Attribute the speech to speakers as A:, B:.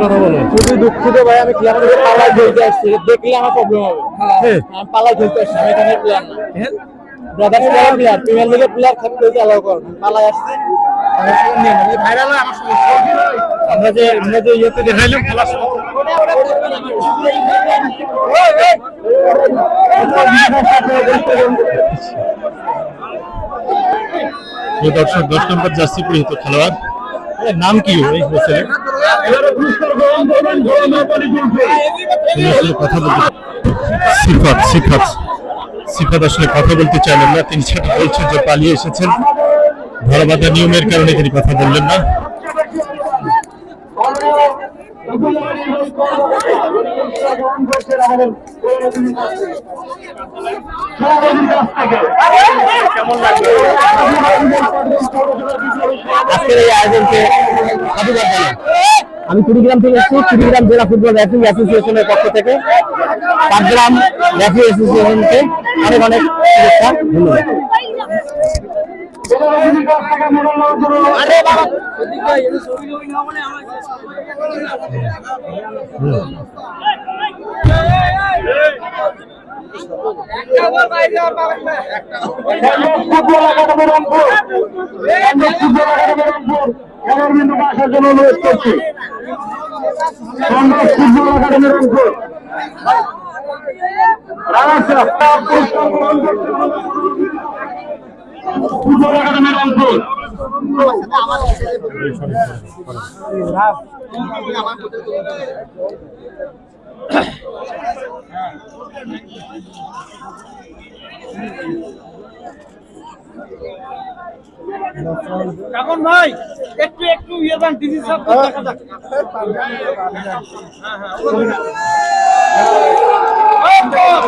A: কথা বলো।
B: খুবই দুঃখিত ভাই, আমি ক্লাব থেকে পালায় খেলতে আসছি, দেখলে আমার প্রবলেম হবে। আমি পালায় খেলতে আসছি, আমি এখানে প্লেয়ার না। ব্রাদার্স প্লেয়ার, প্রিমিয়ার লিগের প্লেয়ার থাকতে অ্যালাউ করো না, পালায় আসছি। আমরা যে ইয়েতে দেখাইলাম খেলার সময়
A: দর্শক 10 নম্বর জার্সি পরিহিত খেলোয়াড়, নাম কি ওই হোসেন? কথা বলতে সিফাত আসলে কথা বলতে চাইলেন না, তিনি সেটা বলছেন যে পালিয়ে এসেছেন, ধরাবাঁধা নিয়মের কারণে তিনি কথা বললেন না।
B: আজকের এই আয়োজনকে সাধুবাদ জানাই। আমি কুড়িগ্রাম থেকে এসেছি, কুড়িগ্রাম জেলা ফুটবল রেফারি অ্যাসোসিয়েশনের পক্ষ থেকে পাটগ্রাম রেফারি অ্যাসোসিয়েশনকে অনেক অনেক শুভেচ্ছা, ধন্যবাদ। আসার জন্য অনুরোধ করছি। Football academy Rangpur football academy Rangpur
C: Kakon ভাই একটু ইয়ে দেন, ডিসি সব দেখা যাক। হ্যাঁ